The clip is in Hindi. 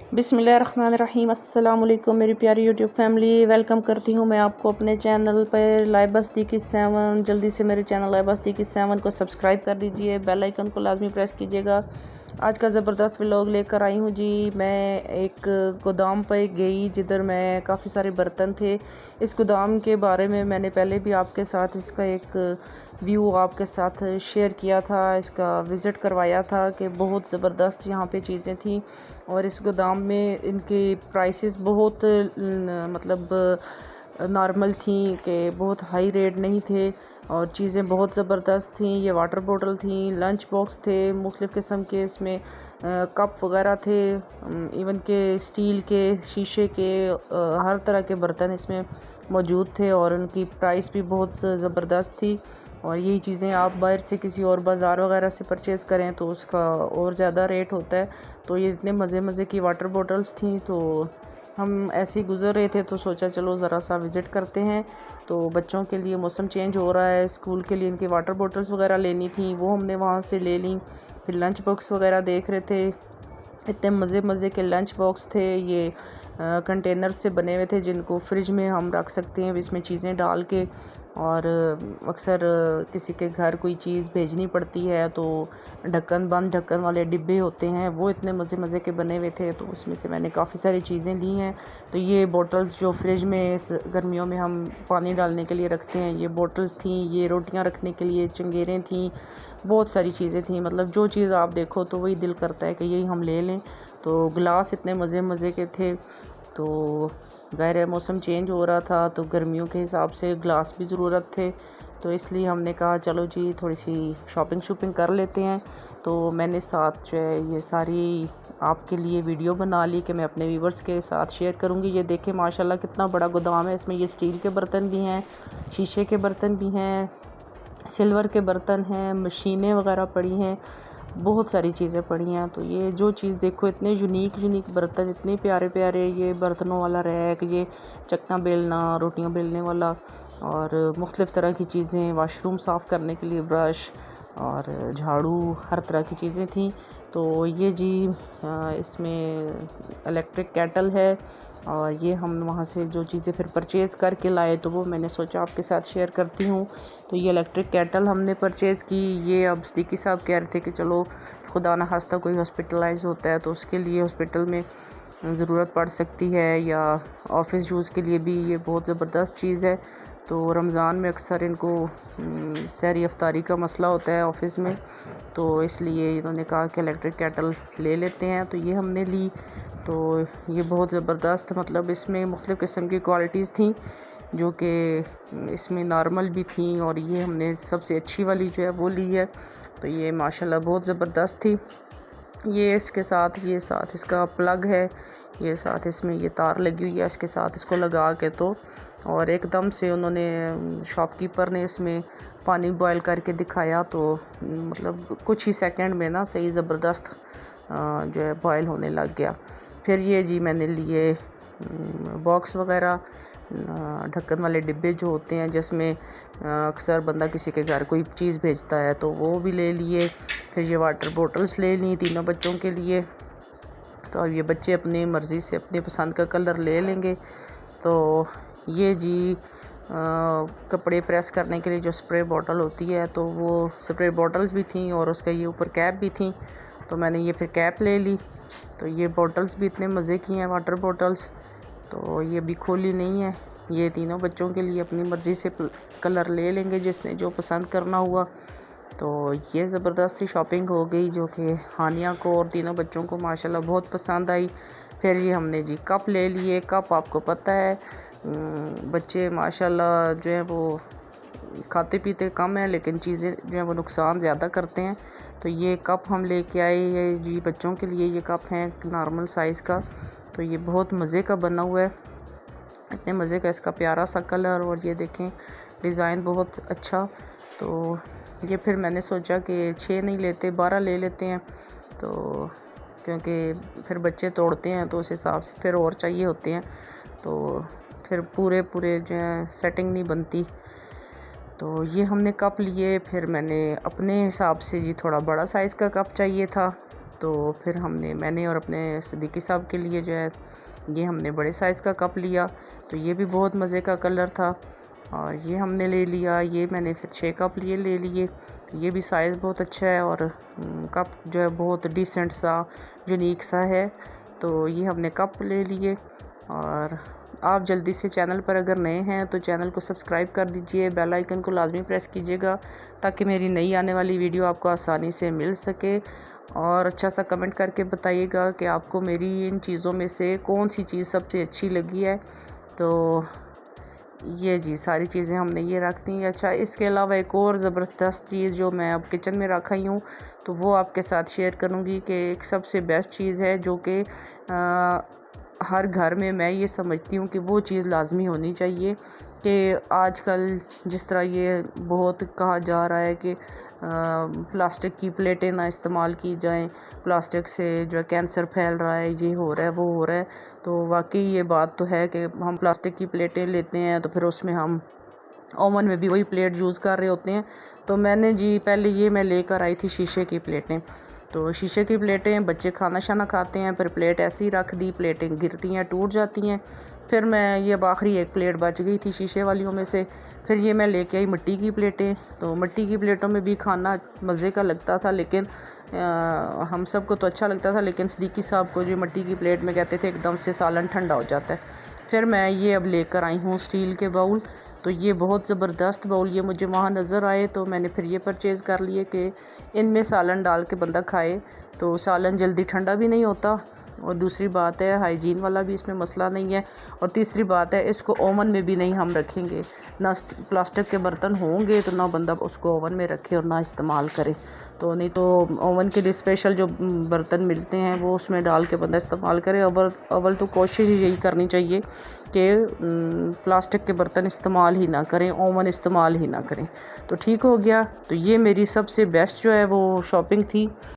बिस्मिल्लाहिर्रहमानिर्रहीम। अस्सलाम वालेकुम मेरी प्यारी यूट्यूब फैमिली, वेलकम करती हूँ मैं आपको अपने चैनल पर लाइबा सिद्दीकी 7। जल्दी से मेरे चैनल लाइबा सिद्दीकी 7 को सब्सक्राइब कर दीजिए, बेल आइकन को लाजमी प्रेस कीजिएगा। आज का ज़बरदस्त व्लॉग लेकर आई हूँ जी। मैं एक गोदाम पर गई जिधर मैं काफ़ी सारे बर्तन थे। इस गोदाम के बारे में मैंने पहले भी आपके साथ इसका एक व्यू आपके साथ शेयर किया था, इसका विज़िट करवाया था कि बहुत ज़बरदस्त यहाँ पे चीज़ें थी। और इस गोदाम में इनके प्राइसेस बहुत मतलब नॉर्मल थी कि बहुत हाई रेट नहीं थे और चीज़ें बहुत ज़बरदस्त थी। ये वाटर बोतल थी, लंच बॉक्स थे, मुख्तलिफ़ किस्म के इसमें कप वगैरह थे, इवन के स्टील के, शीशे के, हर तरह के बर्तन इसमें मौजूद थे और उनकी प्राइस भी बहुत ज़बरदस्त थी। और यही चीज़ें आप बाहर से किसी और बाज़ार वगैरह से परचेज़ करें तो उसका और ज़्यादा रेट होता है। तो ये इतने मज़े मज़े की वाटर बॉटल्स थी, तो हम ऐसे ही गुज़र रहे थे तो सोचा चलो ज़रा सा विज़िट करते हैं। तो बच्चों के लिए मौसम चेंज हो रहा है, स्कूल के लिए इनकी वाटर बॉटल्स वगैरह लेनी थी, वो हमने वहाँ से ले ली। फिर लंच बॉक्स वगैरह देख रहे थे, इतने मज़े मज़े के लंच बॉक्स थे। ये कंटेनर से बने हुए थे जिनको फ्रिज में हम रख सकते हैं इसमें चीज़ें डाल के। और अक्सर किसी के घर कोई चीज़ भेजनी पड़ती है तो बंद ढक्कन वाले डिब्बे होते हैं, वो इतने मज़े मज़े के बने हुए थे। तो उसमें से मैंने काफ़ी सारी चीज़ें ली हैं। तो ये बॉटल्स जो फ्रिज में गर्मियों में हम पानी डालने के लिए रखते हैं, ये बॉटल्स थी। ये रोटियां रखने के लिए चंगेरें थी, बहुत सारी चीज़ें थी। मतलब जो चीज़ आप देखो तो वही दिल करता है कि यही हम ले लें। तो गिलास इतने मज़े मज़े के थे। तो ज़ाहिर है मौसम चेंज हो रहा था तो गर्मियों के हिसाब से ग्लास भी ज़रूरत थे, तो इसलिए हमने कहा चलो जी थोड़ी सी शॉपिंग कर लेते हैं। तो मैंने साथ जो है ये सारी आपके लिए वीडियो बना ली कि मैं अपने व्यूवर्स के साथ शेयर करूंगी। ये देखें माशाल्लाह कितना बड़ा गोदाम है, इसमें ये स्टील के बर्तन भी हैं, शीशे के बर्तन भी हैं, सिल्वर के बर्तन हैं, मशीनें वगैरह पड़ी हैं, बहुत सारी चीज़ें पड़ी हैं। तो ये जो चीज़ देखो इतने यूनिक बर्तन, इतने प्यारे प्यारे ये बर्तनों वाला रैक, ये चकना बेलना, रोटियां बेलने वाला, और मुख्तलिफ़ तरह की चीज़ें, वाशरूम साफ़ करने के लिए ब्रश और झाड़ू, हर तरह की चीज़ें थी। तो ये जी इसमें इलेक्ट्रिक केटल है। और ये हम वहाँ से जो चीज़ें फिर परचेज़ करके लाए तो वो मैंने सोचा आपके साथ शेयर करती हूँ। तो ये इलेक्ट्रिक केटल हमने परचेज़ की। ये अब सिद्दीकी साहब कह रहे थे कि चलो खुदा न खास्ता कोई हॉस्पिटलाइज होता है तो उसके लिए हॉस्पिटल में ज़रूरत पड़ सकती है, या ऑफ़िस यूज़ के लिए भी ये बहुत ज़बरदस्त चीज़ है। तो रमज़ान में अक्सर इनको सहरी अफ्तारी का मसला होता है ऑफ़िस में, तो इसलिए इन्होंने कहा कि इलेक्ट्रिक केटल ले लेते हैं। तो ये हमने ली। तो ये बहुत ज़बरदस्त, मतलब इसमें मुख्तलिफ़ किस्म की क्वालिटीज़ थी जो कि इसमें नॉर्मल भी थी, और ये हमने सबसे अच्छी वाली जो है वो ली है। तो ये माशाल्लाह बहुत ज़बरदस्त थी। ये इसके साथ इसका प्लग है, ये साथ इसमें ये तार लगी हुई है, इसके साथ इसको लगा के तो और एकदम से उन्होंने शॉपकीपर ने इसमें पानी बॉयल करके दिखाया। तो मतलब कुछ ही सेकंड में ना सही ज़बरदस्त जो है बॉयल होने लग गया। फिर ये जी मैंने लिए बॉक्स वगैरह, ढक्कन वाले डिब्बे जो होते हैं जिसमें अक्सर बंदा किसी के घर कोई चीज़ भेजता है तो वो भी ले लिए। फिर ये वाटर बोटल्स ले ली तीनों बच्चों के लिए। तो अब ये बच्चे अपनी मर्ज़ी से अपनी पसंद का कलर ले लेंगे। तो ये जी कपड़े प्रेस करने के लिए जो स्प्रे बॉटल होती है, तो वो स्प्रे बॉटल्स भी थी और उसका ये ऊपर कैप भी थी, तो मैंने ये फिर कैप ले ली। तो ये बॉटल्स भी इतने मज़े की हैं वाटर बॉटल्स, तो ये भी खोली नहीं है। ये तीनों बच्चों के लिए अपनी मर्ज़ी से कलर ले लेंगे जिसने जो पसंद करना हुआ। तो ये ज़बरदस्त सी शॉपिंग हो गई जो कि हानिया को और तीनों बच्चों को माशाल्लाह बहुत पसंद आई। फिर ये हमने जी कप ले लिए। कप आपको पता है बच्चे माशाल्लाह जो है वो खाते पीते कम है लेकिन चीज़ें जो है वो नुकसान ज़्यादा करते हैं। तो ये कप हम लेके आए, ये जी बच्चों के लिए ये कप हैं नॉर्मल साइज़ का। तो ये बहुत मज़े का बना हुआ है, इतने मज़े का इसका प्यारा सा कलर, और ये देखें डिज़ाइन बहुत अच्छा। तो ये फिर मैंने सोचा कि 6 नहीं लेते 12 ले लेते हैं, तो क्योंकि फिर बच्चे तोड़ते हैं तो उस हिसाब से फिर और चाहिए होते हैं, तो फिर पूरे जो है सेटिंग नहीं बनती। तो ये हमने कप लिए। फिर मैंने अपने हिसाब से जी थोड़ा बड़ा साइज़ का कप चाहिए था, तो फिर मैंने और अपने सिद्दीकी साहब के लिए जो है ये हमने बड़े साइज़ का कप लिया। तो ये भी बहुत मज़े का कलर था और ये हमने ले लिया। ये मैंने फिर 6 कप ले लिए। तो ये भी साइज़ बहुत अच्छा है और कप जो है बहुत डिसेंट सा यूनिक सा है। तो ये हमने कप ले लिए। और आप जल्दी से चैनल पर अगर नए हैं तो चैनल को सब्सक्राइब कर दीजिए, बेल आइकन को लाजमी प्रेस कीजिएगा ताकि मेरी नई आने वाली वीडियो आपको आसानी से मिल सके। और अच्छा सा कमेंट करके बताइएगा कि आपको मेरी इन चीज़ों में से कौन सी चीज़ सबसे अच्छी लगी है। तो ये जी सारी चीज़ें हमने ये रख दी। अच्छा, इसके अलावा एक और ज़बरदस्त चीज़ जो मैं अब किचन में रख आई हूँ तो वो आपके साथ शेयर करूँगी कि एक सबसे बेस्ट चीज़ है जो कि हर घर में मैं ये समझती हूँ कि वो चीज़ लाजमी होनी चाहिए। कि आजकल जिस तरह ये बहुत कहा जा रहा है कि प्लास्टिक की प्लेटें ना इस्तेमाल की जाएं, प्लास्टिक से जो है कैंसर फैल रहा है, ये हो रहा है, वो हो रहा है। तो वाकई ये बात तो है कि हम प्लास्टिक की प्लेटें लेते हैं तो फिर उसमें हम ओवन में भी वही प्लेट यूज़ कर रहे होते हैं। तो मैंने जी पहले ये मैं लेकर आई थी शीशे की प्लेटें। तो शीशे की प्लेटें बच्चे खाना शाना खाते हैं, फिर प्लेट ऐसे ही रख दी, प्लेटें गिरती हैं, टूट जाती हैं। फिर मैं ये अब आखिरी एक प्लेट बच गई थी शीशे वालियों में से, फिर ये मैं लेके आई मिट्टी की प्लेटें। तो मिट्टी की प्लेटों में भी खाना मज़े का लगता था, लेकिन हम सबको तो अच्छा लगता था, लेकिन सिद्दीकी साहब को जो मिट्टी की प्लेट में कहते थे एकदम से सालन ठंडा हो जाता है। फिर मैं ये अब लेकर आई हूँ स्टील के बाउल। तो ये बहुत ज़बरदस्त बाउल ये मुझे वहाँ नज़र आए तो मैंने फिर ये परचेज़ कर लिए कि इनमें सालन डाल के बंदा खाए तो सालन जल्दी ठंडा भी नहीं होता, और दूसरी बात है हाइजीन वाला भी इसमें मसला नहीं है, और तीसरी बात है इसको ओवन में भी नहीं हम रखेंगे। ना प्लास्टिक के बर्तन होंगे तो ना बंदा उसको ओवन में रखे और ना इस्तेमाल करे। तो नहीं तो ओवन के लिए स्पेशल जो बर्तन मिलते हैं वो उसमें डाल के बंदा इस्तेमाल करे। अव्वल तो कोशिश यही करनी चाहिए कि प्लास्टिक के बर्तन इस्तेमाल ही ना करें, ओवन इस्तेमाल ही ना करें। तो ठीक हो गया। तो ये मेरी सबसे बेस्ट जो है वो शॉपिंग थी।